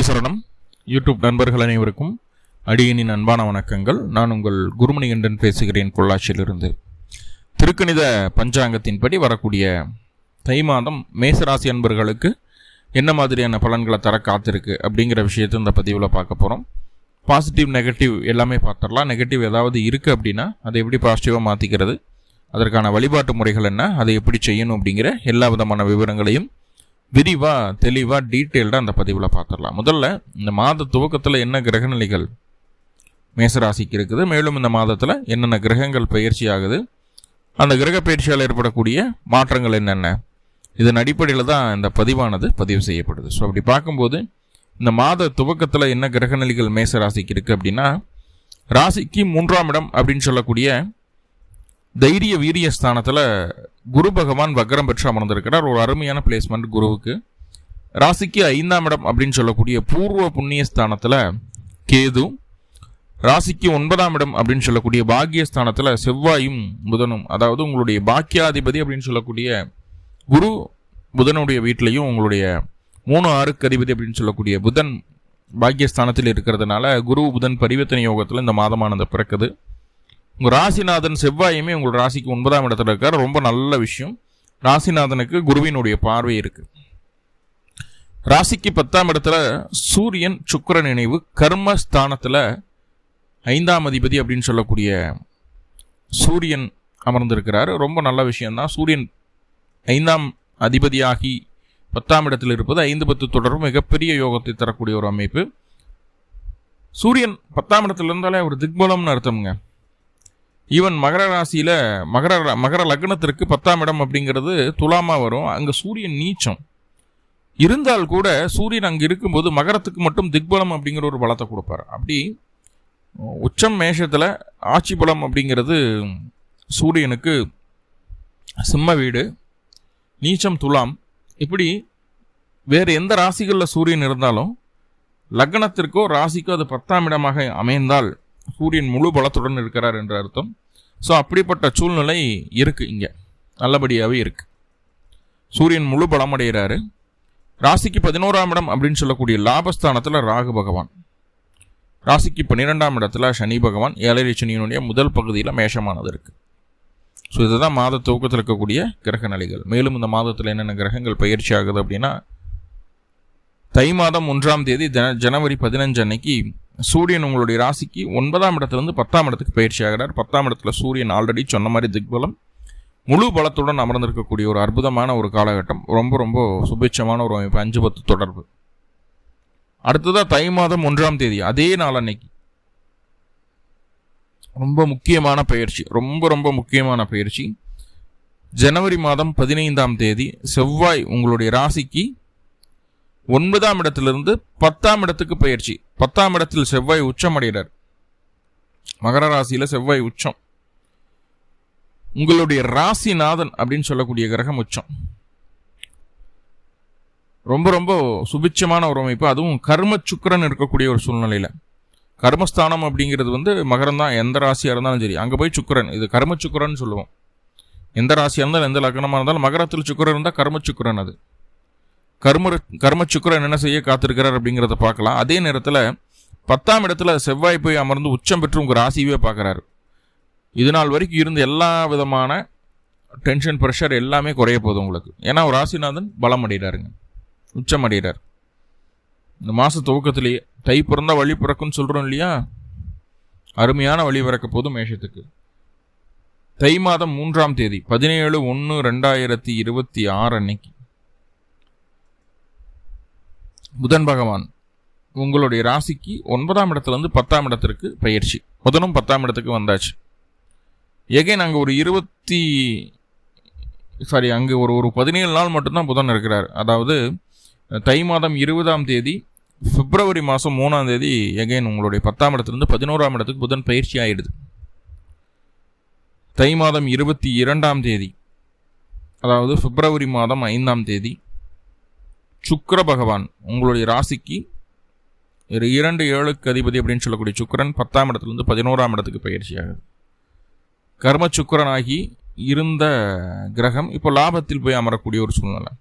குருவடி சரணம். யூடியூப் நண்பர்கள் அனைவருக்கும் அடியனின் அன்பான வணக்கங்கள். நான் உங்கள் குருமணிகண்டன் பேசுகிறேன், பொள்ளாச்சியிலிருந்து. திருக்கணித பஞ்சாங்கத்தின்படி வரக்கூடிய தை மாதம் மேசராசி அன்பர்களுக்கு என்ன மாதிரியான பலன்களை தர காத்திருக்கு அப்படிங்கிற விஷயத்தை இந்த பதிவில் பார்க்க போகிறோம். பாசிட்டிவ் நெகட்டிவ் எல்லாமே பார்த்துடலாம். நெகட்டிவ் ஏதாவது இருக்குது அப்படின்னா அதை எப்படி பாசிட்டிவாக மாற்றிக்கிறது, அதற்கான வழிபாட்டு முறைகள் என்ன, அதை எப்படி செய்யணும் அப்படிங்கிற எல்லா விதமான விவரங்களையும் விரிவாக தெளிவாக டீட்டெயில்டாக அந்த பதிவில் பார்த்துடலாம். முதல்ல இந்த மாத துவக்கத்தில் என்ன கிரகநிலைகள் மேசராசிக்கு இருக்குது, மேலும் இந்த மாதத்தில் என்னென்ன கிரகங்கள் பயிற்சி ஆகுது, அந்த கிரக பயிற்சியால் ஏற்படக்கூடிய மாற்றங்கள் என்னென்ன, இதன் அடிப்படையில் தான் இந்த பதிவானது பதிவு செய்யப்படுது. ஸோ அப்படி பார்க்கும்போது இந்த மாத துவக்கத்தில் என்ன கிரகநிலைகள் மேசராசிக்கு இருக்குது அப்படின்னா, ராசிக்கு 3ஆம் இடம் அப்படின்னு சொல்லக்கூடிய தைரிய வீரிய ஸ்தானத்தில் குரு பகவான் வக்ரம் பெற்று அமர்ந்திருக்கிறார். ஒரு அருமையான பிளேஸ்மெண்ட் குருவுக்கு. ராசிக்கு 5ஆம் இடம் அப்படின்னு சொல்லக்கூடிய பூர்வ புண்ணிய ஸ்தானத்தில் கேது, ராசிக்கு 9ஆம் இடம் அப்படின்னு சொல்லக்கூடிய பாக்கியஸ்தானத்தில் செவ்வாயும் புதனும், அதாவது உங்களுடைய பாக்கியாதிபதி அப்படின்னு சொல்லக்கூடிய குரு புதனுடைய வீட்டிலையும் உங்களுடைய 3-6க்கு அதிபதி அப்படின்னு சொல்லக்கூடிய புதன் பாக்கியஸ்தானத்தில் இருக்கிறதுனால குரு புதன் பரிவர்த்தனை யோகத்தில் இந்த மாதமானது பிறக்குது. உங்கள் ராசிநாதன் செவ்வாயுமே உங்கள் ராசிக்கு 9ஆம் இடத்துல இருக்கார். ரொம்ப நல்ல விஷயம். ராசிநாதனுக்கு குருவினுடைய பார்வை இருக்கு. ராசிக்கு 10ஆம் இடத்துல சூரியன் சுக்கிரன் இணைவு கர்மஸ்தானத்தில் 5ஆம் அதிபதி அப்படின்னு சொல்லக்கூடிய சூரியன் அமர்ந்திருக்கிறார். ரொம்ப நல்ல விஷயம்தான். சூரியன் 5ஆம் அதிபதியாகி 10ஆம் இடத்தில் இருப்பது 5-10 தொடர்பு மிகப்பெரிய யோகத்தை தரக்கூடிய ஒரு அமைப்பு. சூரியன் 10ஆம் இடத்துல இருந்தாலே ஒரு திக்பலம்னு அர்த்தம்ங்க. ஈவன் மகர ராசியில் மகர லக்னத்திற்கு 10ஆம் இடம் அப்படிங்கிறது துலாமா வரும். அங்கே சூரியன் நீச்சம் இருந்தால் கூட சூரியன் அங்கே இருக்கும்போது மகரத்துக்கு மட்டும் திக்பலம் அப்படிங்கிற ஒரு பலத்தை கொடுப்பார். அப்படி உச்சம் மேஷத்தில் ஆட்சி பலம் அப்படிங்கிறது சூரியனுக்கு சிம்ம வீடு, நீச்சம் துலாம். இப்படி வேறு எந்த ராசிகளில் சூரியன் இருந்தாலும் லக்னத்திற்கோ ராசிக்கோ அது 10ஆம் இடமாக அமைந்தால் சூரியன் முழு பலத்துடன் இருக்கிறார் என்ற அர்த்தம். ஸோ அப்படிப்பட்ட சூழ்நிலை இருக்குது, இங்கே நல்லபடியாகவே இருக்குது. சூரியன் முழு பலமடைகிறாரு. ராசிக்கு 11ஆம் இடம் அப்படின்னு சொல்லக்கூடிய லாபஸ்தானத்தில் ராகு பகவான், ராசிக்கு 12ஆம் இடத்துல சனி பகவான், ஏழரை சனியினுடைய முதல் பகுதியில் மேஷமானது இருக்குது. ஸோ இதுதான் மாத துவக்கத்தில் இருக்கக்கூடிய கிரக நிலைகள். மேலும் இந்த மாதத்தில் என்னென்ன கிரகங்கள் பயிற்சி ஆகுது அப்படின்னா, தை மாதம் 1ஆம் தேதி ஜனவரி 15 அன்னைக்கு சூரியன் உங்களுடைய ராசிக்கு 9ஆம் இடத்துலேருந்து 10ஆம் இடத்துக்கு பயிற்சி ஆகிறார். 10ஆம் இடத்துல சூரியன் ஆல்ரெடி சொன்ன மாதிரி திக்பலம் முழு பலத்துடன் அமர்ந்திருக்கக்கூடிய ஒரு அற்புதமான ஒரு காலகட்டம். ரொம்ப ரொம்ப சுபிட்சமான ஒரு அமைப்பு. 5-10 தொடர்பு. அடுத்ததாக தை மாதம் 1ஆம் தேதி அதே நாள் அன்னைக்கு ரொம்ப முக்கியமான பயிற்சி, ரொம்ப ரொம்ப முக்கியமான பயிற்சி. ஜனவரி மாதம் 15ஆம் தேதி செவ்வாய் உங்களுடைய ராசிக்கு 9ஆம் இடத்திலிருந்து 10ஆம் இடத்துக்கு பயிற்சி. 10ஆம் இடத்தில் செவ்வாய் உச்சம் அடைகிறார். மகர ராசியில் செவ்வாய் உச்சம். உங்களுடைய ராசிநாதன் அப்படின்னு சொல்லக்கூடிய கிரகம் உச்சம். ரொம்ப ரொம்ப சுபிட்சமான ஒரு அமைப்பு. அதுவும் கர்ம சுக்கிரன் இருக்கக்கூடிய ஒரு சூழ்நிலையில். கர்மஸ்தானம் அப்படிங்கிறது மகரம் தான். எந்த ராசியாக இருந்தாலும் சரி அங்கே போய் சுக்கிரன், இது கர்ம சுக்கிரன் சொல்லுவோம். எந்த ராசியாக இருந்தாலும் எந்த லக்னமாக இருந்தாலும் மகரத்தில் சுக்கிரன் இருந்தால் கர்ம சுக்கிரன். அது கர்ம சுக்கிரன் என்ன செய்ய காத்திருக்கிறார் அப்படிங்கிறத பார்க்கலாம். அதே நேரத்தில் 10ஆம் இடத்துல செவ்வாய் போய் அமர்ந்து உச்சம் பெற்று உங்கள் ராசியவே பார்க்குறாரு. இது நாள் வரைக்கும் இருந்த எல்லா விதமான டென்ஷன் ப்ரெஷர் எல்லாமே குறைய போகுது உங்களுக்கு. ஏன்னா ஒரு ராசிநாதன் பலம் அடைகிறாருங்க, உச்சம் அடைகிறார். இந்த மாத துவக்கத்திலேயே தை பிறந்தா வழி பிறக்குன்னு சொல்கிறோம் இல்லையா, அருமையான வழி பிறக்க போதும் மேஷத்துக்கு. தை மாதம் 3ஆம் தேதி 17/1/2026 அன்னைக்கு புதன் பகவான் உங்களுடைய ராசிக்கு 9ஆம் இடத்துலேருந்து 10ஆம் இடத்திற்கு பயிற்சி. புதனும் 10ஆம் இடத்துக்கு வந்தாச்சு. எகைன் அங்கே அங்கே ஒரு 17 நாள் மட்டும்தான் புதன் இருக்கிறார். அதாவது தை மாதம் 20ஆம் தேதி பிப்ரவரி மாதம் 3ஆம் தேதி எகைன் உங்களுடைய 10ஆம் இடத்துலேருந்து 11ஆம் இடத்துக்கு புதன் பயிற்சி ஆகிடுது. தை மாதம் 22ஆம் தேதி அதாவது பிப்ரவரி மாதம் 5ஆம் தேதி சுக்கிர பகவான் உங்களுடைய ராசிக்கு 2-7க்கு அதிபதி அப்படின்னு சொல்லக்கூடிய சுக்கிரன் 10ஆம் இடத்துலேருந்து 11ஆம் இடத்துக்கு பயிற்சி ஆகுது. கர்ம சுக்கிரனாகி இருந்த கிரகம் இப்போ லாபத்தில் போய் அமரக்கூடிய ஒரு சூழ்நிலை.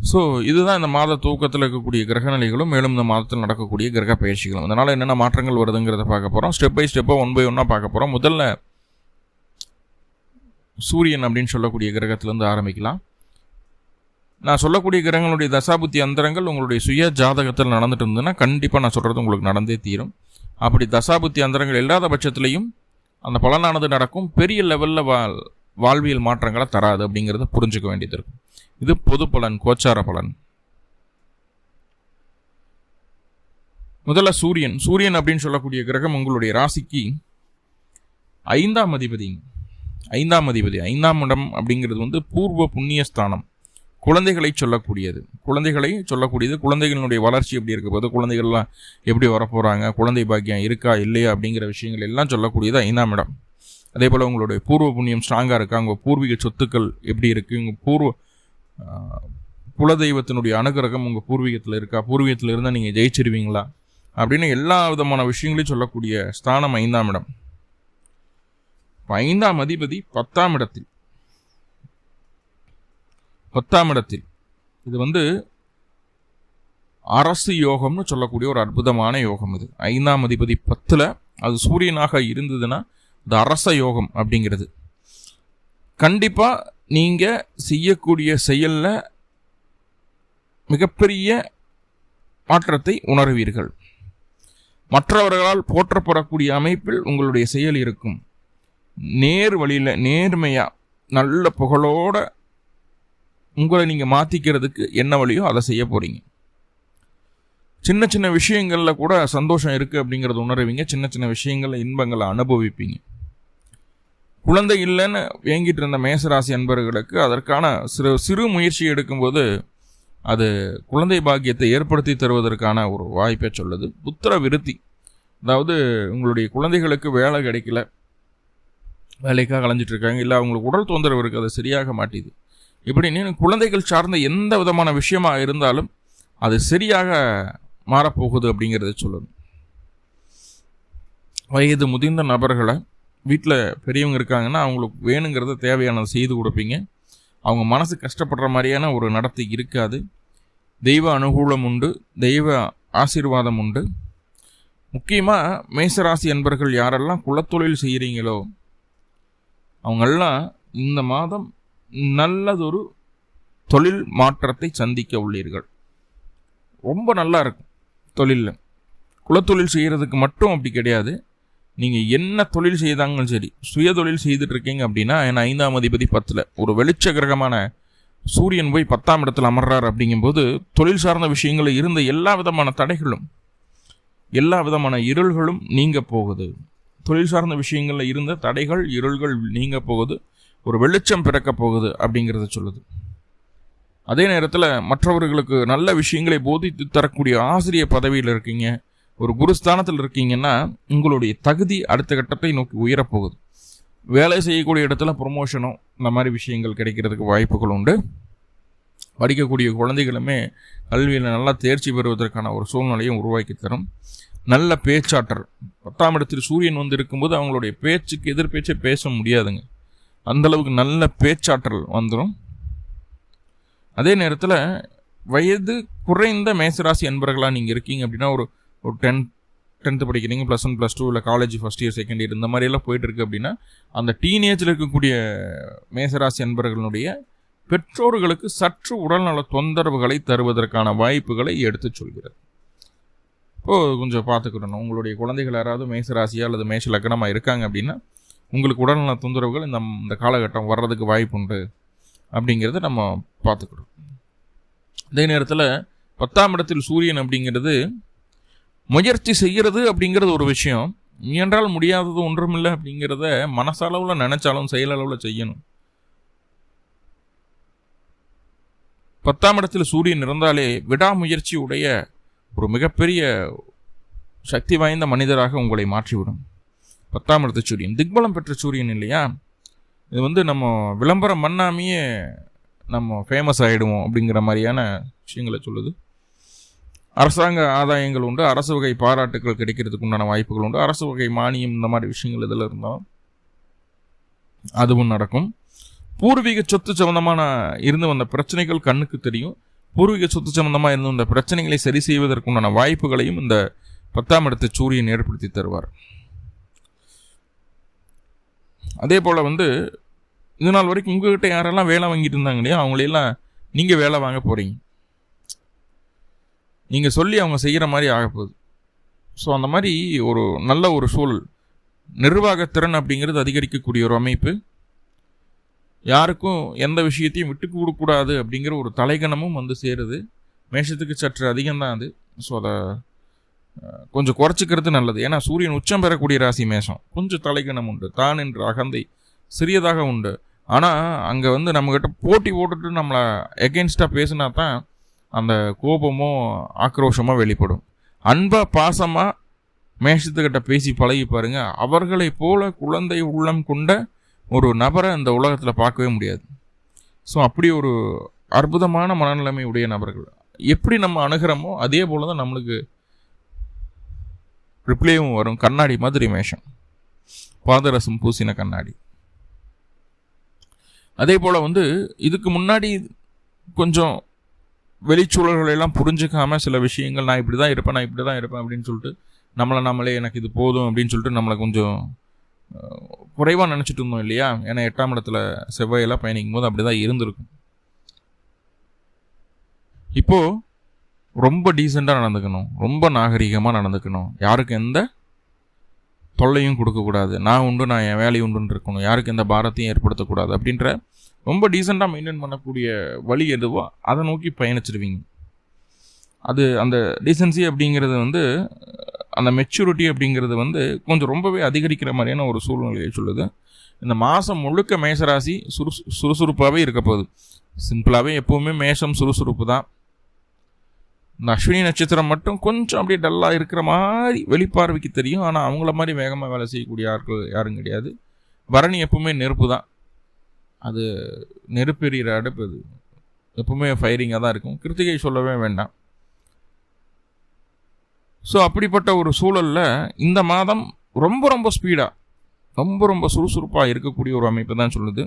ஸோ இதுதான் இந்த மாத தூக்கத்தில் இருக்கக்கூடிய கிரகநிலைகளும் மேலும் இந்த மாதத்தில் நடக்கக்கூடிய கிரக பயிற்சிகளும். அதனால் என்னென்ன மாற்றங்கள் வருதுங்கிறத பார்க்க போகிறோம். ஸ்டெப் பை ஸ்டெப்பாக 1 by 1 பார்க்க போகிறோம். முதல்ல சூரியன் அப்படின்னு சொல்லக்கூடிய கிரகத்திலேருந்து ஆரம்பிக்கலாம். நான் சொல்லக்கூடிய கிரகங்களுடைய தசாபுத்தி அந்தரங்கள் உங்களுடைய சுய ஜாதகத்தில் நடந்துட்டு இருந்ததுன்னா கண்டிப்பாக நான் சொல்கிறது உங்களுக்கு நடந்தே தீரும். அப்படி தசாபுத்தி அந்தரங்கள் இல்லாத பட்சத்துலையும் அந்த பலனானது நடக்கும். பெரிய லெவலில் வாழ்வியல் மாற்றங்களை தராது அப்படிங்கிறத புரிஞ்சுக்க வேண்டியது இருக்கும். இது பொது பலன், கோச்சார பலன். முதல்ல சூரியன் அப்படின்னு சொல்லக்கூடிய கிரகம் உங்களுடைய ராசிக்கு 5ஆம் அதிபதி. 5ஆம் இடம் அப்படிங்கிறது பூர்வ புண்ணிய ஸ்தானம். குழந்தைகளை சொல்லக்கூடியது. குழந்தைகளுடைய வளர்ச்சி எப்படி இருக்க போது, குழந்தைகள்லாம் எப்படி வரப்போகிறாங்க, குழந்தை பாக்கியம் இருக்கா இல்லையா அப்படிங்கிற விஷயங்கள் எல்லாம் சொல்லக்கூடியது 5ஆம் இடம். அதே போல் உங்களுடைய பூர்வ புண்ணியம் ஸ்ட்ராங்காக இருக்கா, உங்கள் பூர்வீக சொத்துக்கள் எப்படி இருக்குது, உங்கள் குலதெய்வத்தினுடைய அனுகிரகம் உங்கள் பூர்வீகத்தில் இருக்கா, பூர்வீகத்தில் இருந்தால் நீங்கள் ஜெயிச்சிருவீங்களா அப்படின்னு எல்லா விதமான விஷயங்களையும் சொல்லக்கூடிய ஸ்தானம் 5ஆம் இடம். 5ஆம் அதிபதி 10ஆம் இடத்தில். இது அரசு யோகம்னு சொல்லக்கூடிய ஒரு அற்புதமான யோகம். இது 5ஆம் அதிபதி 10ல் அது சூரியனாக இருந்ததுன்னா அது அரச யோகம் அப்படிங்கிறது. கண்டிப்பாக நீங்கள் செய்யக்கூடிய செயலில் மிகப்பெரிய மாற்றத்தை உணர்வீர்கள். மற்றவர்களால் போற்றப்படக்கூடிய அமைப்பில் உங்களுடைய செயல் இருக்கும். நேர் வழியில் நேர்மையாக நல்ல புகழோட உங்களை நீங்கள் மாற்றிக்கிறதுக்கு என்ன வழியோ அதை செய்ய போகிறீங்க. சின்ன சின்ன விஷயங்களில் கூட சந்தோஷம் இருக்குது அப்படிங்கிறது உணர்வீங்க. சின்ன சின்ன விஷயங்களில் இன்பங்களை அனுபவிப்பீங்க. குழந்தை இல்லைன்னு வேங்கிட்டு இருந்த மேசராசி அன்பர்களுக்கு அதற்கான சிறு முயற்சி எடுக்கும்போது அது குழந்தை பாக்கியத்தை ஏற்படுத்தி தருவதற்கான ஒரு வாய்ப்பை சொல்லுது. புத்திர விருத்தி, அதாவது உங்களுடைய குழந்தைகளுக்கு வேலை கிடைக்கல, வேலைக்காக அலைஞ்சிட்டு இருக்காங்க, இல்லை அவங்களுக்கு உடல் தொந்தரவு இருக்குது, அது சரியாக மாட்டேது. இப்படின்னு குழந்தைகள் சார்ந்த எந்த விதமான விஷயமாக இருந்தாலும் அது சரியாக மாறப்போகுது அப்படிங்கிறத சொல்லணும். வயது முதிர்ந்த நபர்களை வீட்டில் பெரியவங்க இருக்காங்கன்னா அவங்களுக்கு வேணுங்கிறத தேவையானதை செய்து கொடுப்பீங்க. அவங்க மனசு கஷ்டப்படுற மாதிரியான ஒரு நடத்தை இருக்காது. தெய்வ அனுகூலம் உண்டு, தெய்வ ஆசீர்வாதம் உண்டு. முக்கியமாக மேசராசி என்பர்கள் யாரெல்லாம் குலத்தொழில் செய்கிறீங்களோ அவங்கெல்லாம் இந்த மாதம் நல்லதொரு தொழில் மாற்றத்தை சந்திக்க உள்ளீர்கள். ரொம்ப நல்லா இருக்கும். தொழிலில் குலத்தொழில் செய்கிறதுக்கு மட்டும் அப்படி கிடையாது. நீங்கள் என்ன தொழில் செய்தாங்களும் சரி, சுய தொழில் செய்துட்டு இருக்கீங்க அப்படின்னா, ஏன்னா 5ஆம் அதிபதி 10ல் ஒரு வெளிச்ச கிரகமான சூரியன் போய் 10ஆம் இடத்துல அமர்றார். அப்படிங்கும்போது தொழில் சார்ந்த விஷயங்களில் இருந்த எல்லா விதமான தடைகளும் எல்லா விதமான இருள்களும் நீங்க போகுது. தொழில் சார்ந்த விஷயங்களில் இருந்த தடைகள் இருள்கள் நீங்க போகுது, ஒரு வெளிச்சம் பிறக்க போகுது அப்படிங்கிறத சொல்லுது. அதே நேரத்தில் மற்றவர்களுக்கு நல்ல விஷயங்களை போதித்து தரக்கூடிய ஆசிரியர் பதவியில் இருக்கீங்க, ஒரு குருஸ்தானத்தில் இருக்கீங்கன்னா உங்களுடைய தகுதி அடுத்த கட்டத்தை நோக்கி உயரப்போகுது. வேலை செய்யக்கூடிய இடத்துல ப்ரொமோஷனும் இந்த மாதிரி விஷயங்கள் கிடைக்கிறதுக்கு வாய்ப்புகள் உண்டு. படிக்கக்கூடிய குழந்தைகளுமே கல்வியில் நல்லா தேர்ச்சி பெறுவதற்கான ஒரு சூழ்நிலையும் உருவாக்கி தரும். நல்ல பேச்சாற்றல், 10ஆம் இடத்தில் சூரியன் இருக்கும்போது அவங்களுடைய பேச்சுக்கு எதிர்பேச்சை பேச முடியாதுங்க. அந்தளவுக்கு நல்ல பேச்சாற்றல் வந்துடும். அதே நேரத்தில் வயது குறைந்த மேசராசி அன்பர்களாக நீங்கள் இருக்கீங்க அப்படின்னா, ஒரு 10th படிக்கிறீங்க, +1 +2 இல்லை college first year second year இந்த மாதிரியெல்லாம் போயிட்டுருக்கு அப்படின்னா, அந்த டீனேஜில் இருக்கக்கூடிய மேசராசி அன்பர்களுடைய பெற்றோர்களுக்கு சற்று உடல்நல தொந்தரவுகளை தருவதற்கான வாய்ப்புகளை எடுத்து சொல்கிறது. இப்போது கொஞ்சம் பார்த்துக்கிடணும். உங்களுடைய குழந்தைகள் யாராவது மேசராசியாக அல்லது மேஷ லக்னமாக இருக்காங்க அப்படின்னா உங்களுக்கு உடல்நல தொந்தரவுகள் இந்த காலகட்டம் வர்றதுக்கு வாய்ப்பு உண்டு அப்படிங்கிறத நம்ம பார்த்துக்கிறோம். அதே நேரத்தில் 10ஆம் இடத்தில் சூரியன் அப்படிங்கிறது முயற்சி செய்கிறது அப்படிங்கிறது ஒரு விஷயம். முயன்றால் முடியாதது ஒன்றுமில்லை அப்படிங்கிறத மனசளவில் நினைச்சாலும் செயலளவில் செய்யணும். 10ஆம் இடத்தில் சூரியன் இருந்தாலே விடாமுயற்சி உடைய ஒரு மிகப்பெரிய சக்தி வாய்ந்த மனிதராக உங்களை மாற்றிவிடும். 10ஆம் இடத்து சூரியன் திக்பலம் பெற்ற சூரியன் இல்லையா? இது நம்ம விளம்பரம் பண்ணாமையே நம்ம ஃபேமஸ் ஆகிடுவோம் அப்படிங்கிற மாதிரியான விஷயங்களை சொல்லுது. அரசாங்க ஆதாயங்கள் உண்டு, அரசு வகை பாராட்டுகள் கிடைக்கிறதுக்கு உண்டான வாய்ப்புகள் உண்டு, அரசு வகை மானியம் இந்த மாதிரி விஷயங்கள் இதில் இருந்தாலும் அதுவும் நடக்கும். பூர்வீக சொத்து சம்பந்தமான இருந்து வந்த பிரச்சனைகள் கண்ணுக்கு தெரியும். பூர்வீக சொத்து சம்பந்தமாக இருந்த இந்த பிரச்சனைகளை சரி செய்வதற்குண்டான வாய்ப்புகளையும் இந்த 10ஆம் இடத்தை சூரியன் ஏற்படுத்தி தருவார். அதே போல் இது நாள் வரைக்கும் உங்ககிட்ட யாரெல்லாம் வேலை வாங்கிட்டு இருந்தாங்க இல்லையா, அவங்களையெல்லாம் நீங்கள் வேலை வாங்க போகிறீங்க. நீங்கள் சொல்லி அவங்க செய்கிற மாதிரி ஆகப்போகுது. ஸோ அந்த மாதிரி ஒரு நல்ல ஒரு சூழல், நிர்வாகத்திறன் அப்படிங்கிறது அதிகரிக்கக்கூடிய ஒரு அமைப்பு. யாருக்கும் எந்த விஷயத்தையும் விட்டு கொடுக்கூடாது அப்படிங்கிற ஒரு தலைகணமும் சேருது. மேஷத்துக்கு சற்று அதிகம்தான் அது. ஸோ அதை கொஞ்சம் குறைச்சிக்கிறது நல்லது. ஏன்னா சூரியன் உச்சம் பெறக்கூடிய ராசி மேஷம். கொஞ்சம் தலைகணம் உண்டு, தான் என்ற அகந்தை சிறியதாக உண்டு. ஆனால் அங்கே நம்மக்கிட்ட போட்டி போட்டுட்டு நம்மளை எகென்ஸ்டாக பேசினா தான் அந்த கோபமோ ஆக்ரோஷமோ வெளிப்படும். அன்பா பாசமாக மேஷத்துக்கிட்ட பேசி பழகி பாருங்க. அவர்களை போல குழந்தை உள்ளம் கொண்ட ஒரு நபரை இந்த உலகத்தில் பார்க்கவே முடியாது. ஸோ அப்படி ஒரு அற்புதமான மனநிலைமை உடைய நபர்கள். எப்படி நம்ம அணுகிறோமோ அதே போல தான் நம்மளுக்கு ரிப்ளேவும் வரும். கண்ணாடி மாதிரி மேஷம், பாதரசம் பூசின கண்ணாடி. அதே போல் இதுக்கு முன்னாடி கொஞ்சம் வெளிச்சூழல்களெல்லாம் புரிஞ்சுக்காமல் சில விஷயங்கள் நான் இப்படி தான் இருப்பேன் அப்படின்னு சொல்லிட்டு நம்மளே எனக்கு இது போதும் அப்படின்னு சொல்லிட்டு நம்மளை கொஞ்சம் குறைவாக நினச்சிட்டு இருந்தோம் இல்லையா. ஏன்னா 8ஆம் இடத்துல செவ்வாயெல்லாம் பயணிக்கும் போது அப்படி தான் இருந்திருக்கும். இப்போது ரொம்ப டீசெண்டாக நடந்துக்கணும், ரொம்ப நாகரிகமாக நடந்துக்கணும், யாருக்கு எந்த தொல்லையும் கொடுக்கக்கூடாது, நான் உண்டு நான் என் வேலை உண்டுன்னு இருக்கணும், யாருக்கு எந்த பாரத்தையும் ஏற்படுத்தக்கூடாது அப்படின்ற ரொம்ப டீசெண்டாக மெயின்டைன் பண்ணக்கூடிய வழி எதுவோ அதை நோக்கி பயணிச்சிருவீங்க. அது அந்த டீசென்சி அப்படிங்கிறது அந்த மெச்சூரிட்டி அப்படிங்கிறது கொஞ்சம் ரொம்பவே அதிகரிக்கிற மாதிரியான ஒரு சூழ்நிலையை சொல்லுது. இந்த மாதம் முழுக்க மேஷராசி சுறுசுறுப்பாகவே இருக்க போகுது. சிம்பிளாகவே எப்போவுமே மேஷம் சுறுசுறுப்பு தான். இந்த அஸ்வினி நட்சத்திரம் மட்டும் கொஞ்சம் அப்படியே டல்லாக இருக்கிற மாதிரி வெளிப்பார்வைக்கு தெரியும். ஆனால் அவங்கள மாதிரி வேகமாக வேலை செய்யக்கூடிய ஆட்கள் யாரும் கிடையாது. பரணி எப்பவுமே நெருப்பு தான். அது நெருப்பெறிகிற அடுப்பு, அது எப்பவுமே ஃபயரிங்காக தான் இருக்கும். கிருத்திகை சொல்லவே வேண்டாம். ஸோ அப்படிப்பட்ட ஒரு சூழலில் இந்த மாதம் ரொம்ப ரொம்ப ஸ்பீடாக ரொம்ப சுறுசுறுப்பாக இருக்கக்கூடிய ஒரு அமைப்பு தான் சொல்லுது.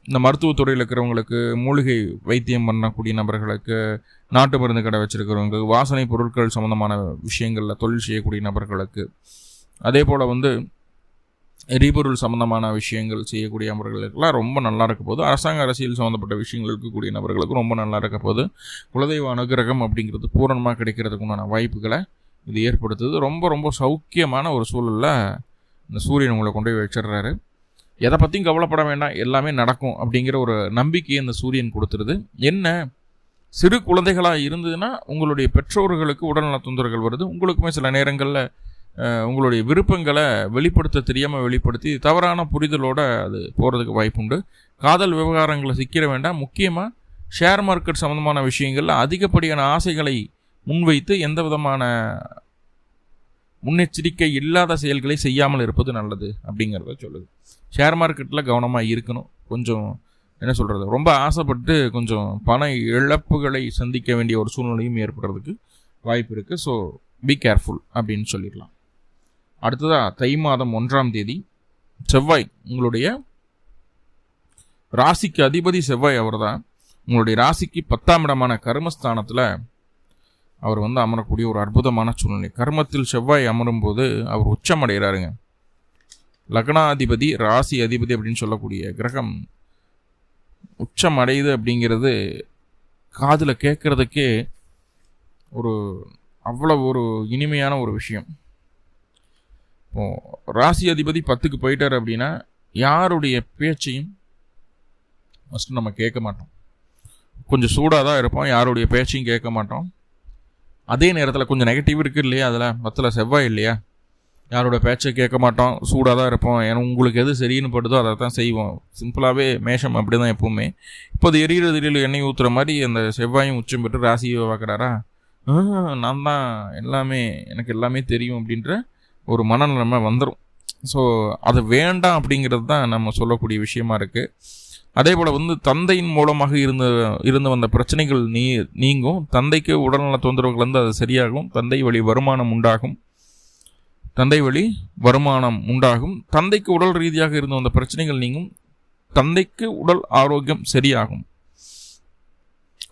இந்த மருத்துவத்துறையில் இருக்கிறவங்களுக்கு, மூலிகை வைத்தியம் பண்ணக்கூடிய நபர்களுக்கு, நாட்டு மருந்து கடை வச்சுருக்கிறவங்க, வாசனை பொருட்கள் சம்மந்தமான விஷயங்களில் தொழில் செய்யக்கூடிய நபர்களுக்கு, அதே போல் எரிபொருள் சம்மந்தமான விஷயங்கள் செய்யக்கூடிய நபர்களுக்கெல்லாம் ரொம்ப நல்லா இருக்க போது. அரசாங்க அரசியல் சம்மந்தப்பட்ட விஷயங்கள் இருக்கக்கூடிய நபர்களுக்கு ரொம்ப நல்லா இருக்க போது. குலதெய்வ அனுகிரகம் அப்படிங்கிறது பூரணமாக கிடைக்கிறதுக்குண்டான வாய்ப்புகளை இது ஏற்படுத்துது. ரொம்ப சௌக்கியமான ஒரு சூழலில் இந்த சூரியன் உங்களை கொண்டு போய் வச்சிடுறாரு. எதை பற்றியும் கவலைப்பட வேண்டாம், எல்லாமே நடக்கும் அப்படிங்கிற ஒரு நம்பிக்கையை இந்த சூரியன் கொடுத்துருது. என்ன, சிறு குழந்தைகளாக இருந்ததுன்னா உங்களுடைய பெற்றோர்களுக்கு உடல்நல தொந்தரவுகள் வருது. உங்களுக்குமே சில நேரங்களில் உங்களுடைய விருப்பங்களை வெளிப்படுத்த தெரியாமல் வெளிப்படுத்தி தவறான புரிதலோடு அது போகிறதுக்கு வாய்ப்புண்டு. காதல் விவகாரங்களை சிக்கிற வேண்டாம். முக்கியமாக ஷேர் மார்க்கெட் சம்மந்தமான விஷயங்களில் அதிகப்படியான ஆசைகளை முன்வைத்து எந்த விதமான முன்னெச்சரிக்கை இல்லாத செயல்களை செய்யாமல் இருப்பது நல்லது அப்படிங்கிறத சொல்லுது. ஷேர் மார்க்கெட்டில் கவனமாக இருக்கணும். கொஞ்சம் என்ன சொல்கிறது, ரொம்ப ஆசைப்பட்டு கொஞ்சம் பண இழப்புகளை சந்திக்க வேண்டிய ஒரு சூழ்நிலையும் ஏற்படுறதுக்கு வாய்ப்பு இருக்குது. ஸோ பி கேர்ஃபுல் அப்படின்னு சொல்லிடலாம். அடுத்ததாக தை மாதம் 1ஆம் தேதி செவ்வாய், உங்களுடைய ராசிக்கு அதிபதி செவ்வாய் அவர் தான். உங்களுடைய ராசிக்கு 10ஆம் இடமான கர்மஸ்தானத்தில் அவர் அமரக்கூடிய ஒரு அற்புதமான சூழ்நிலை. கர்மத்தில் செவ்வாய் அமரும் போது அவர் உச்சம் அடைகிறாருங்க. லக்னாதிபதி, ராசி அதிபதி அப்படின்னு சொல்லக்கூடிய கிரகம் உச்சம் அடையுது அப்படிங்கிறது காதில் கேட்கறதுக்கே ஒரு அவ்வளோ ஒரு இனிமையான ஒரு விஷயம். ராசி அதிபதி 10க்கு போயிட்டார் அப்படின்னா யாருடைய பேச்சையும் ஃபஸ்ட்டு நம்ம கேட்க மாட்டோம். கொஞ்சம் சூடாக தான் இருப்போம், யாருடைய பேச்சையும் கேட்க மாட்டோம். அதே நேரத்தில் கொஞ்சம் நெகட்டிவ் இருக்குது இல்லையா, அதில் 10ல் செவ்வாய் இல்லையா, யாரோட பேச்சை கேட்க மாட்டோம், சூடாக தான் இருப்போம். ஏன்னா உங்களுக்கு எது சரின்னு படுதோ அதை தான் செய்வோம். சிம்பிளாகவே மேஷம் அப்படி தான் எப்போவுமே. இப்போ அது எரியிறதுல எண்ணெய் ஊற்றுற மாதிரி அந்த செவ்வாயும் உச்சம் பெற்று ராசியை பார்க்குறாரா, நான் தான் எல்லாமே, எனக்கு எல்லாமே தெரியும் அப்படின்ற ஒரு மனநிலைமை வந்துடும். ஸோ அது வேண்டாம் அப்படிங்கிறது தான் நம்ம சொல்லக்கூடிய விஷயமா இருக்குது. அதே போல் தந்தையின் மூலமாக இருந்து வந்த பிரச்சனைகள் நீங்கும். தந்தைக்கு உடல்நல தொந்தரவுகள் அது சரியாகும். தந்தை வழி வருமானம் உண்டாகும். தந்தைக்கு உடல் ரீதியாக இருந்து வந்த பிரச்சனைகள் நீங்கும். தந்தைக்கு உடல் ஆரோக்கியம் சரியாகும்.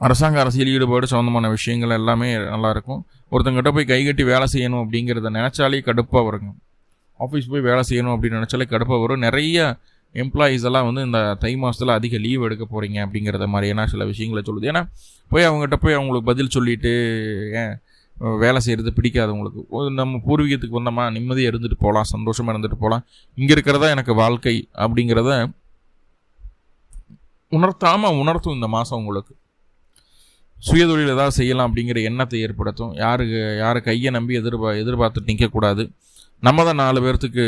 அரசாங்க அரசியல் ஈடுபாடு சம்மந்தமான விஷயங்கள் எல்லாமே நல்லாயிருக்கும். ஒருத்தங்கிட்ட போய் கைகட்டி வேலை செய்யணும் அப்படிங்கிறத நினச்சாலே கடுப்பாக வருங்க. ஆஃபீஸ் போய் வேலை செய்யணும் அப்படின்னு நினச்சாலே கடுப்பாக வரும். நிறைய எம்ப்ளாயீஸ் எல்லாம் வந்து இந்த தை மாதத்தில் அதிக லீவ் எடுக்க போகிறீங்க அப்படிங்கிறத மாதிரியான சில விஷயங்களை சொல்லுது. ஏன்னா போய் அவங்ககிட்ட போய் அவங்களுக்கு பதில் சொல்லிவிட்டு வேலை செய்கிறது பிடிக்காது உங்களுக்கு. நம்ம பூர்வீகத்துக்கு வந்தோமா, நிம்மதியாக இருந்துட்டு போகலாம், சந்தோஷமாக இருந்துட்டு போகலாம், இங்கே இருக்கிறதா எனக்கு வாழ்க்கை அப்படிங்கிறத உணர்த்தும் இந்த மாதம் உங்களுக்கு. சுயதொழில் ஏதாவது செய்யலாம் அப்படிங்கிற எண்ணத்தை ஏற்படுத்தும். யாரை கையை நம்பி எதிர்பார்த்துட்டு நிற்கக்கூடாது. நம்ம தான் 4 பேர்த்துக்கு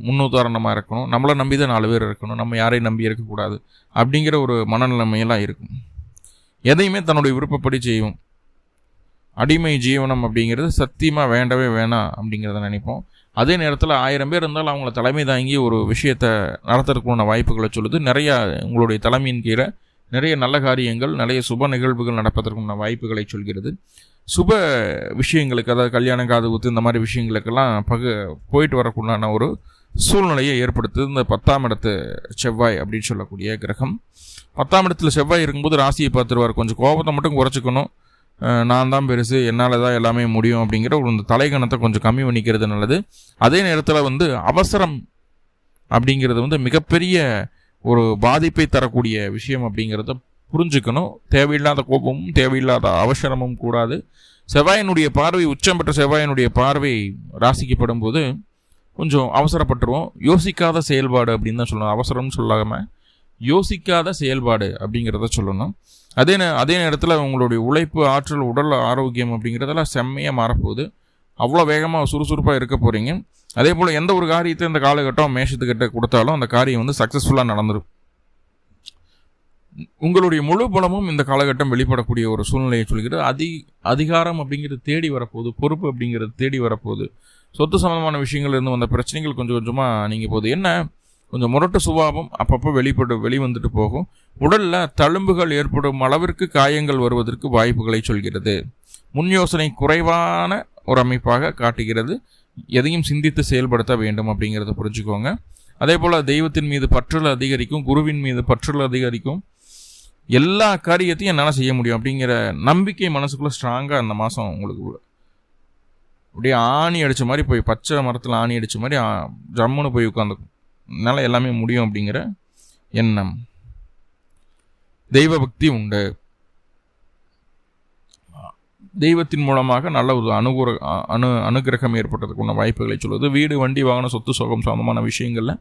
முன்னுதாரணமாக இருக்கணும். நம்மளை நம்பி தான் 4 பேர் இருக்கணும். நம்ம யாரையும் நம்பி இருக்கக்கூடாது அப்படிங்கிற ஒரு மனநிலைமையெல்லாம் இருக்கும். எதையுமே தன்னுடைய விருப்பப்படி செய்வோம். அடிமை ஜீவனம் அப்படிங்கிறது சத்தியமாக வேண்டவே வேணாம் அப்படிங்கிறத நினைப்போம். அதே நேரத்தில் 1000 பேர் இருந்தாலும் அவங்கள தலைமை தாங்கி ஒரு விஷயத்தை நடத்துறதுக்குள்ள வாய்ப்புகளை சொல்லுது. நிறையா உங்களுடைய தலைமையின் கீழே நிறைய நல்ல காரியங்கள், நிறைய சுப நிகழ்வுகள் நடப்பதற்குள்ள வாய்ப்புகளை சொல்கிறது. சுப விஷயங்களுக்கு, அதாவது கல்யாணம், காது குத்து, இந்த மாதிரி விஷயங்களுக்கெல்லாம் போயிட்டு வரக்குள்ளான ஒரு சூழ்நிலையை ஏற்படுத்துது இந்த 10ஆம் இடத்து செவ்வாய் அப்படின்னு சொல்லக்கூடிய கிரகம். 10ஆம் இடத்துல செவ்வாய் இருக்கும்போது ராசியை பார்த்துருவார். கொஞ்சம் கோபத்தை மட்டும் குறைச்சிக்கணும். நான் தான் பெருசு, என்னால் தான் எல்லாமே முடியும் அப்படிங்கிற ஒரு இந்த தலைகணத்தை கொஞ்சம் கம்மி பண்ணிக்கிறது நல்லது. அதே நேரத்தில் வந்து அவசரம் அப்படிங்கிறது வந்து மிகப்பெரிய ஒரு பாதிப்பை தரக்கூடிய விஷயம் அப்படிங்கிறத புரிஞ்சுக்கணும். தேவையில்லாத கோபமும் தேவையில்லாத அவசரமும் கூடாது. செவ்வாயினுடைய பார்வை, உச்சம் பெற்ற செவ்வாயினுடைய பார்வை ராசிக்கப்படும் போது கொஞ்சம் அவசரப்பட்டுருவோம். யோசிக்காத செயல்பாடு அப்படின்னு தான் சொல்லணும். அவசரம்னு சொல்லாமல் யோசிக்காத செயல்பாடு அப்படிங்கிறத சொல்லணும். அதே நேரத்தில் உங்களுடைய உழைப்பு, ஆற்றல், உடல் ஆரோக்கியம் அப்படிங்கிறதெல்லாம் செம்மையாக மாறப்போகுது. அவ்வளோ வேகமாக சுறுசுறுப்பாக இருக்க போகிறீங்க. அதே போல் எந்த ஒரு காரியத்தை இந்த காலகட்டம் மேஷத்துக்கிட்ட கொடுத்தாலும் அந்த காரியம் வந்து சக்ஸஸ்ஃபுல்லாக நடந்துடும். உங்களுடைய முழு பலமும் இந்த காலகட்டம் வெளிப்படக்கூடிய ஒரு சூழ்நிலையை சொல்கிறது. அதிகாரம் அப்படிங்கிறது தேடி வரப்போகுது. பொறுப்பு அப்படிங்கிறது தேடி வரப்போகுது. சொத்து சம்பந்தமான விஷயங்கள் இருந்து வந்த பிரச்சனைகள் கொஞ்சம் கொஞ்சமாக நீங்கள் போகுது. என்ன கொஞ்சம் முரட்டு சுபாவம் அப்பப்போ வெளிவந்துட்டு போகும். உடலில் தழும்புகள் ஏற்படும் அளவிற்கு காயங்கள் வருவதற்கு வாய்ப்புகளை சொல்கிறது. முன் யோசனை குறைவான ஒரு அமைப்பாக காட்டுகிறது. எதையும் சிந்தித்து செயல்படுத்த வேண்டும் அப்படிங்கிறத புரிஞ்சுக்கோங்க. அதே போல் தெய்வத்தின் மீது பற்றுதல் அதிகரிக்கும். குருவின் மீது பற்றுதல் அதிகரிக்கும். எல்லா காரியத்தையும் என்னால் செய்ய முடியும் அப்படிங்கிற நம்பிக்கை மனசுக்குள்ளே ஸ்ட்ராங்காக அந்த மாதம் உங்களுக்கு அப்படியே ஆணி அடித்த மாதிரி போய், பச்சை மரத்தில் ஆணி அடித்த மாதிரி ஜம்முன்னு போய் உட்காந்துக்கும். என்னால் எல்லாமே முடியும் அப்படிங்கிற எண்ணம். தெய்வ பக்தி உண்டு. தெய்வத்தின் மூலமாக நல்ல ஒரு அனுகிரகம் ஏற்பட்டதுக்குள்ள வாய்ப்புகளை சொல்லுவது. வீடு, வண்டி, வாகனம், சொத்து சுகம் சம்பந்தமான விஷயங்களில்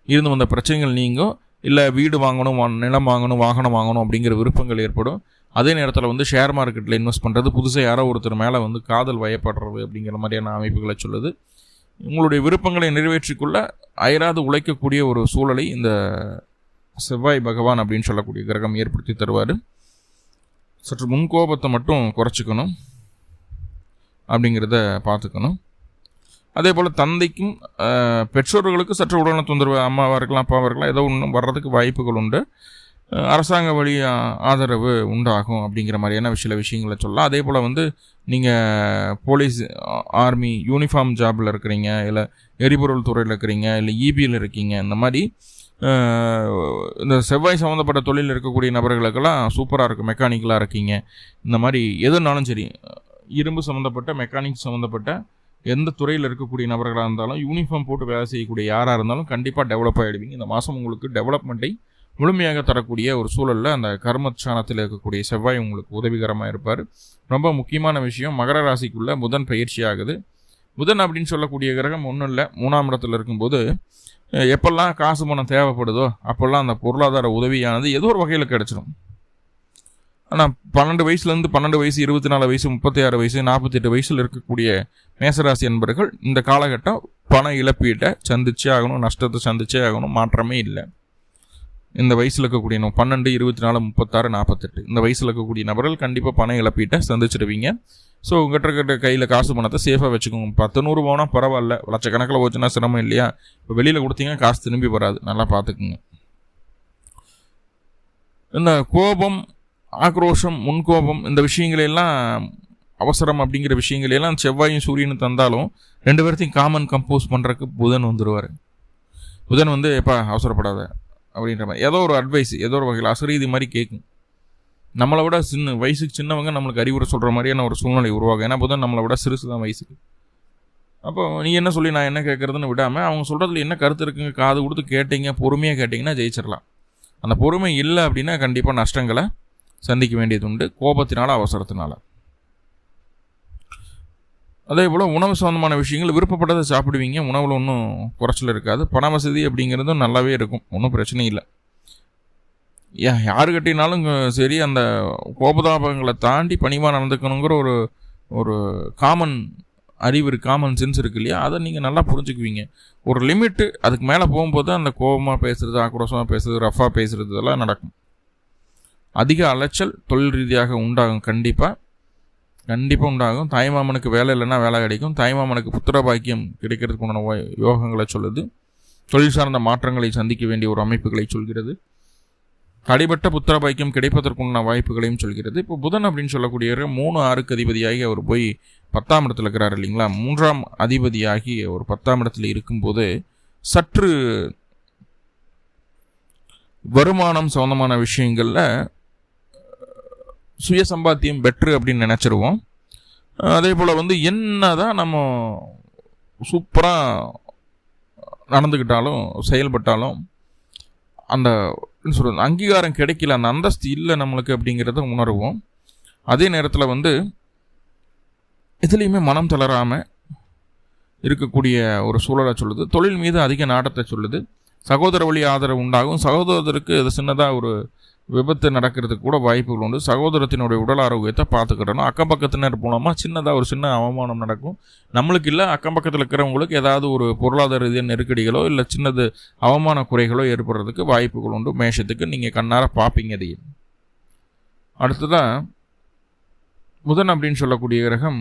இருந்து வந்த பிரச்சனைகள் நீங்கும். இல்லை வீடு வாங்கணும், நிலம் வாங்கணும், வாகனம் வாங்கணும் அப்படிங்கிற விருப்பங்கள் ஏற்படும். அதே நேரத்தில் வந்து ஷேர் மார்க்கெட்டில் இன்வெஸ்ட் பண்ணுறது, புதுசாக யாரோ ஒருத்தர் மேலே வந்து காதல் வயப்படுறது அப்படிங்கிற மாதிரியான அமைப்புகளை சொல்லுது. உங்களுடைய விருப்பங்களை நிறைவேற்றிக்குள்ள அயராது உழைக்கக்கூடிய ஒரு சூழலை இந்த செவ்வாய் பகவான் அப்படின்னு சொல்லக்கூடிய கிரகம் ஏற்படுத்தி தருவார். சற்று முன்கோபத்தை மட்டும் குறைச்சிக்கணும் அப்படிங்கிறத பார்த்துக்கணும். அதே போல் தந்தைக்கும் பெற்றோர்களுக்கு சற்று உடல்நல தொந்தரவு, அம்மாவாக இருக்கலாம், அப்பாவாக இருக்கலாம், ஏதோ ஒன்று வர்றதுக்கு வாய்ப்புகள் உண்டு. அரசாங்க வழி ஆதரவு உண்டாகும் அப்படிங்கிற மாதிரியான சில விஷயங்களை சொல்லலாம். அதே போல் வந்து நீங்கள் போலீஸ், ஆர்மி, யூனிஃபார்ம் ஜாபில் இருக்கிறீங்க, இல்லை எரிபொருள் துறையில் இருக்கிறீங்க, இல்லை இபியில் இருக்கீங்க, இந்த மாதிரி இந்த செவ்வாய் சம்மந்தப்பட்ட தொழில் இருக்கக்கூடிய நபர்களுக்கெல்லாம் சூப்பராக இருக்கும். மெக்கானிக்கலாக இருக்கீங்க, இந்த மாதிரி எதுனாலும் சரி, இரும்பு சம்மந்தப்பட்ட, மெக்கானிக் சம்மந்தப்பட்ட எந்த துறையில் இருக்கக்கூடிய நபர்களாக இருந்தாலும், யூனிஃபார்ம் போட்டு வேலை செய்யக்கூடிய யாராக இருந்தாலும் கண்டிப்பாக டெவலப் ஆகிடுவீங்க. இந்த மாதம் உங்களுக்கு டெவலப்மெண்ட்டை முழுமையாக தரக்கூடிய ஒரு சூழலில் அந்த கர்மச்சானத்தில் இருக்கக்கூடிய செவ்வாய் உங்களுக்கு உதவிகரமாக இருப்பார். ரொம்ப முக்கியமான விஷயம், மகர ராசிக்குள்ளே புதன் பயிற்சி ஆகுது. புதன் அப்படின்னு சொல்லக்கூடிய கிரகம் ஒன்றும் இல்லை, 3ஆம் இடத்துல இருக்கும்போது எப்பெல்லாம் காசு பணம் தேவைப்படுதோ அப்போல்லாம் அந்த பொருளாதார உதவியானது ஏதோ ஒரு வகையில் கிடச்சிடும். ஆனால் 12 வயசுலேருந்து 12 வயசு, 24 வயசு, 36 வயசு, 48 வயசில் இருக்கக்கூடிய மேசராசி என்பர்கள் இந்த காலகட்டம் பண இழப்பீட்டை சந்திச்சே ஆகணும், நஷ்டத்தை சந்திச்சே ஆகணும், மாற்றமே இல்லை. இந்த வயசில் இருக்கக்கூடிய 12, 24, 36, 48 இந்த வயசில் இருக்கக்கூடிய நபர்கள் கண்டிப்பாக பண இழப்பீட்டை சந்திச்சிடுவீங்க. ஸோ உங்கள்கிட்ட கையில் காசு பணத்தை சேஃபாக வச்சுக்கோங்க. 10, 100 போனால் பரவாயில்ல, லட்சக்கணக்கில் போச்சுன்னா சிரமம் இல்லையா? இப்போ வெளியில் கொடுத்தீங்கன்னா காசு திரும்பி வராது, நல்லா பார்த்துக்குங்க. இந்த கோபம், ஆக்ரோஷம், முன்கோபம், இந்த விஷயங்களெல்லாம், அவசரம் அப்படிங்கிற விஷயங்களெல்லாம் செவ்வாயும் சூரியனும் தந்தாலும் 2 பேர்த்தையும் காமன் கம்போஸ் பண்ணுறதுக்கு புதன் வந்துடுவார். புதன் வந்து எப்போ அவசரப்படாத அப்படின்ற மாதிரி ஏதோ ஒரு அட்வைஸ், ஏதோ ஒரு வகையில் அசரீதி மாதிரி கேட்கும். நம்மளை விட வயசுக்கு சின்னவங்க நம்மளுக்கு அறிவுரை சொல்கிற மாதிரியான ஒரு சூழ்நிலை உருவாகும். ஏன்னா புதன் நம்மளை விட சிறுசு தான் வயசுக்கு. அப்போ நீ என்ன சொல்லி நான் என்ன கேட்குறதுன்னு விடாமல் அவங்க சொல்கிறதுல என்ன கருத்து இருக்குங்க காது கொடுத்து கேட்டீங்க, பொறுமையாக கேட்டிங்கன்னா ஜெயிச்சிடலாம். அந்த பொறுமை இல்லை அப்படின்னா கண்டிப்பாக நஷ்டங்களை சந்திக்க வேண்டியது உண்டு, கோபத்தினால அவசரத்தினால. அதே போல் உணவு சம்பந்தமான விஷயங்கள் விருப்பப்பட்டதை சாப்பிடுவீங்க, உணவில் ஒன்றும் குறைச்சல் இருக்காது. பண வசதி அப்படிங்கிறதும் நல்லாவே இருக்கும், ஒன்றும் பிரச்சனை இல்லை. யாரு கட்டினாலும் சரி அந்த கோபதாபங்களை தாண்டி பணிவாக நடந்துக்கணுங்கிற ஒரு காமன் அறிவு இருக்கு, காமன் சென்ஸ் இருக்கு இல்லையா, அதை நீங்கள் நல்லா புரிஞ்சுக்குவீங்க. ஒரு லிமிட்டு, அதுக்கு மேலே போகும்போது அந்த கோபமாக பேசுகிறது, ஆக்ரோஷமாக பேசுறது, ரஃபாக பேசுகிறது இதெல்லாம் நடக்கும். அதிக அலைச்சல் தொழில் ரீதியாக உண்டாகும், கண்டிப்பாக உண்டாகும். தாய்மாமனுக்கு வேலை இல்லைன்னா வேலை கிடைக்கும். தாய்மாமனுக்கு புத்திர பாக்கியம் கிடைக்கிறதுக்கு உண்டான யோகங்களை சொல்லுது. தொழில் சார்ந்த மாற்றங்களை சந்திக்க வேண்டிய ஒரு அமைப்புகளை சொல்கிறது. தடைப்பட்ட புத்திர பாக்கியம் கிடைப்பதற்குண்டான வாய்ப்புகளையும் சொல்கிறது. இப்போ புதன் அப்படின்னு சொல்லக்கூடிய 3-6 அதிபதியாகி அவர் போய் 10ஆம் இடத்துல இருக்கிறார் இல்லைங்களா. 3ஆம் அதிபதியாகி ஒரு 10ஆம் இடத்துல இருக்கும்போது சற்று வருமானம் சம்பந்தமான விஷயங்களில் சுய சம்பாத்தியம் பெட்ரு அப்படின்னு நினச்சிருவோம். அதே போல் என்ன தான் நம்ம சூப்பராக நடந்துக்கிட்டாலும் செயல்பட்டாலும் அந்த சொல்கிறது அங்கீகாரம் கிடைக்கல, அந்த அந்தஸ்து இல்லை நம்மளுக்கு அப்படிங்கிறத உணர்வோம். அதே நேரத்தில் எதுலேயுமே மனம் தளராமல் இருக்கக்கூடிய ஒரு சூழலை சொல்லுது. தொழில் மீது அதிக நாட்டத்தை சொல்லுது. சகோதர வழி ஆதரவு உண்டாகும். சகோதரருக்கு அது சின்னதாக ஒரு விபத்து நடக்கிறதுக்கு கூட வாய்ப்புகள் உண்டு. சகோதரத்தினுடைய உடல் ஆரோக்கியத்தை பார்த்துக்கிடணும். அக்கம் பக்கத்தினர் மூலமாக சின்னதாக ஒரு சின்ன அவமானம் நடக்கும். நம்மளுக்கு இல்லை, அக்கம் பக்கத்தில் இருக்கிறவங்களுக்கு ஏதாவது ஒரு பொருளாதார ரீதியான நெருக்கடிகளோ இல்லை சின்னது அவமான குறைகளோ ஏற்படுறதுக்கு வாய்ப்புகள் உண்டு. மேஷத்துக்கு நீங்கள் கண்ணார பார்ப்பீங்க. அதையே அடுத்ததான் புதன் அப்படின்னு சொல்லக்கூடிய கிரகம்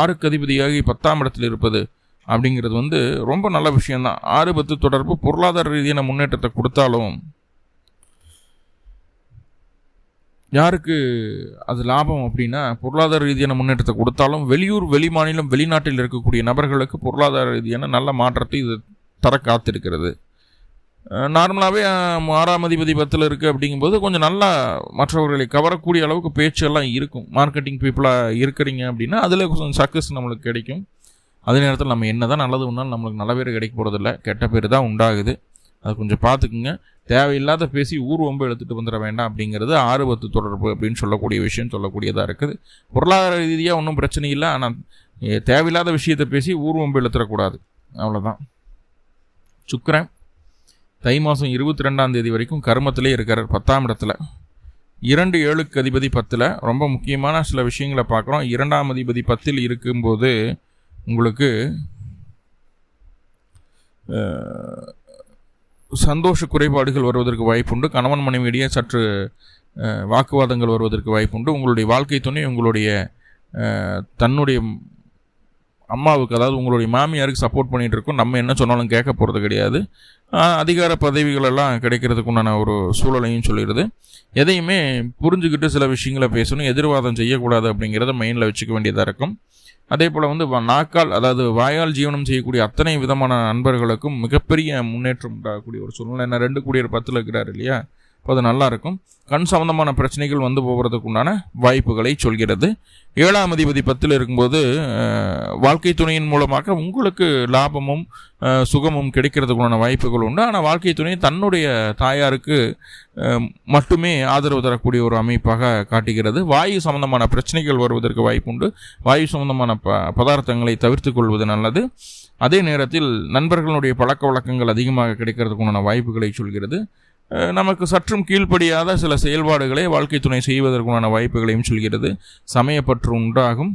6க்கு அதிபதியாகி 10ஆம் இடத்தில் இருப்பது அப்படிங்கிறது ரொம்ப நல்ல விஷயம்தான். 6-10 தொடர்பு பொருளாதார ரீதியான முன்னேற்றத்தை கொடுத்தாலும் யாருக்கு அது லாபம் அப்படின்னா, பொருளாதார ரீதியான முன்னேற்றத்தை கொடுத்தாலும் வெளியூர் வெளிமாநிலம் வெளிநாட்டில் இருக்கக்கூடிய நபர்களுக்கு பொருளாதார ரீதியான நல்ல மாற்றத்தை இது தர காத்திருக்கிறது. நார்மலாகவே 6ஆம் அதிபதி 10ல் இருக்குது அப்படிங்கும்போது கொஞ்சம் நல்லா மற்றவர்களை கவரக்கூடிய அளவுக்கு பேச்செல்லாம் இருக்கும். மார்க்கெட்டிங் பீப்புளாக இருக்கிறீங்க அப்படின்னா அதில் கொஞ்சம் சக்ஸஸ் நம்மளுக்கு கிடைக்கும். அதே நேரத்தில் நம்ம என்ன தான் நல்லது ஒன்றாலும் நம்மளுக்கு நல்ல பேர் கிடைக்க போகிறதில்ல, கெட்ட பேர் தான் உண்டாகுது. அது கொஞ்சம் பார்த்துக்குங்க. தேவையில்லாத பேசி ஊர்வம்பு எடுத்துகிட்டு வந்துட வேண்டாம் அப்படிங்கிறது 6-10 தொடர்பு அப்படின்னு சொல்லக்கூடிய விஷயம் சொல்லக்கூடியதாக இருக்குது. பொருளாதார ரீதியாக ஒன்றும் பிரச்சனை இல்லை, ஆனால் தேவையில்லாத விஷயத்தை பேசி ஊர்வம்பு எடுத்துடக்கூடாது, அவ்வளோதான். சுக்கிரன் தை மாதம் 22ஆம் தேதி வரைக்கும் கர்மத்திலே இருக்கிறார் 10ஆம் இடத்துல. 2-7க்கு அதிபதி 10ல். ரொம்ப முக்கியமான சில விஷயங்களை பார்க்குறோம். 2ஆம் அதிபதி 10ல் இருக்கும்போது உங்களுக்கு சந்தோஷ குறைபாடுகள் வருவதற்கு வாய்ப்புண்டு. கணவன் மனைவியிடையே சற்று வாக்குவாதங்கள் வருவதற்கு வாய்ப்புண்டு. உங்களுடைய வாழ்க்கை துணை உங்களுடைய தன்னுடைய அம்மாவுக்கு, அதாவது உங்களுடைய மாமியாருக்கு சப்போர்ட் பண்ணிகிட்டு இருக்கும். நம்ம என்ன சொன்னாலும் கேட்க போகிறது கிடையாது. அதிகார பதவிகளெல்லாம் கிடைக்கிறதுக்கு உண்டான ஒரு சூழலையும் சொல்லிடுது. எதையுமே புரிஞ்சுக்கிட்டு சில விஷயங்களை பேசணும், எதிர்வாதம் செய்யக்கூடாது அப்படிங்கிறத மைண்டில் வச்சுக்க வேண்டியதாக இருக்கும். அதே போல் நாக்கால், அதாவது வாயால் ஜீவனம் செய்யக்கூடிய அத்தனை விதமான நண்பர்களுக்கும் மிகப்பெரிய முன்னேற்றம் உண்டாகக்கூடிய ஒரு சூழ்நிலை. என்ன 2 கூடியர் 10ல் இருக்கிறார் இல்லையா, இப்போ அது நல்லாயிருக்கும். கண் சம்பந்தமான பிரச்சனைகள் போகிறதுக்கு உண்டான வாய்ப்புகளை சொல்கிறது. 7ஆம் அதிபதி 10ல் இருக்கும்போது வாழ்க்கை துணையின் மூலமாக உங்களுக்கு லாபமும் சுகமும் கிடைக்கிறதுக்குண்டான வாய்ப்புகள் உண்டு. ஆனால் வாழ்க்கை துணை தன்னுடைய தாயாருக்கு மட்டுமே ஆதரவு தரக்கூடிய ஒரு அமைப்பாக காட்டுகிறது. வாயு சம்பந்தமான பிரச்சனைகள் வருவதற்கு வாய்ப்புண்டு. வாயு சம்பந்தமான பதார்த்தங்களை தவிர்த்து கொள்வது நல்லது. அதே நேரத்தில் நண்பர்களுடைய பழக்க வழக்கங்கள் அதிகமாக கிடைக்கிறதுக்குண்டான வாய்ப்புகளை சொல்கிறது. நமக்கு சற்றும் கீழ்ப்படியாத சில செயல்பாடுகளை வாழ்க்கை துணை செய்வதற்கான வாய்ப்புகளையும் சொல்கிறது. சமயப்பற்று உண்டாகும்.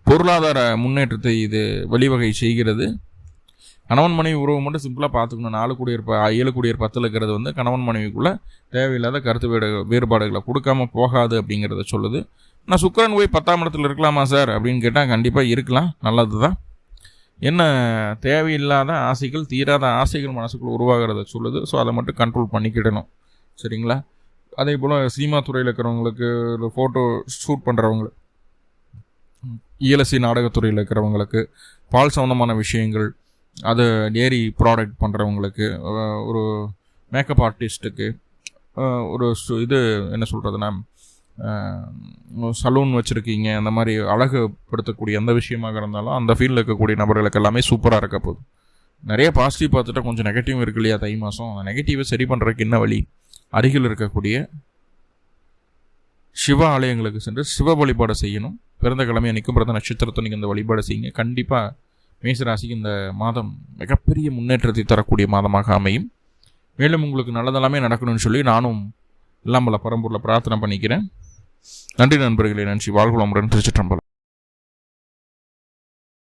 பொருளாதார முன்னேற்றத்தை இது வழிவகை செய்கிறது. கணவன் மனைவி உறவு மட்டும் சிம்பிளாக பார்த்துக்கணும். 4 கூடியர் 7 கூடியர் 10ல் இருக்கிறது கணவன் மனைவிக்குள்ளே தேவையில்லாத கருத்து வேறுபாடுகளை கொடுக்காம போகாது அப்படிங்கிறத சொல்லுது. நான் சுக்கிரன் போய் 10ஆம் இடத்துல இருக்கலாமா சார் அப்படின்னு கேட்டால் கண்டிப்பாக இருக்கலாம், நல்லது தான். என்ன தேவையில்லாத ஆசைகள், தீராத ஆசைகள் மனசுக்குள்ள உருவாகிறத சொல்லுது. ஸோ அதை மட்டும் கண்ட்ரோல் பண்ணிக்கிடணும், சரிங்களா. அதே போல் சினிமா துறையில் இருக்கிறவங்களுக்கு, ஃபோட்டோ ஷூட் பண்ணுறவங்களுக்கு, இயலசி நாடகத்துறையில் இருக்கிறவங்களுக்கு, பால் சம்மந்தமான விஷயங்கள், அது டேரி ப்ராடக்ட் பண்ணுறவங்களுக்கு, ஒரு மேக்கப் ஆர்டிஸ்ட்டுக்கு, ஒரு இது என்ன சொல்கிறதுனா சலூன் வச்சுருக்கீங்க, அந்த மாதிரி அழகுப்படுத்தக்கூடிய எந்த விஷயமாக இருந்தாலும் அந்த ஃபீல்டில் இருக்கக்கூடிய நபர்களுக்கு எல்லாமே சூப்பராக இருக்க போகுது. நிறைய பாசிட்டிவ் பார்த்துட்டா கொஞ்சம் நெகட்டிவ் இருக்கு இல்லையா தை மாதம். அந்த நெகட்டிவை சரி பண்ணுறதுக்கு என்ன வழி? அருகில் இருக்கக்கூடிய சிவ ஆலயங்களுக்கு சென்று சிவ வழிபாடு செய்யணும். பிறந்த கிழமை அன்றைக்கும் பிறந்த நட்சத்திரத்தை நீங்கள் இந்த வழிபாடு செய்யுங்க. கண்டிப்பாக மேசராசிக்கு இந்த மாதம் மிகப்பெரிய முன்னேற்றத்தை தரக்கூடிய மாதமாக அமையும். மேலும் உங்களுக்கு நல்லதெல்லாமே நடக்கணும்னு சொல்லி நானும் எல்லாம் பல பரம்பூரில் பிரார்த்தனை பண்ணிக்கிறேன். நன்றி நண்பர்களே. நன்றி. வாழ்வுளமுடன். திருச்சிற்றம்பலம்.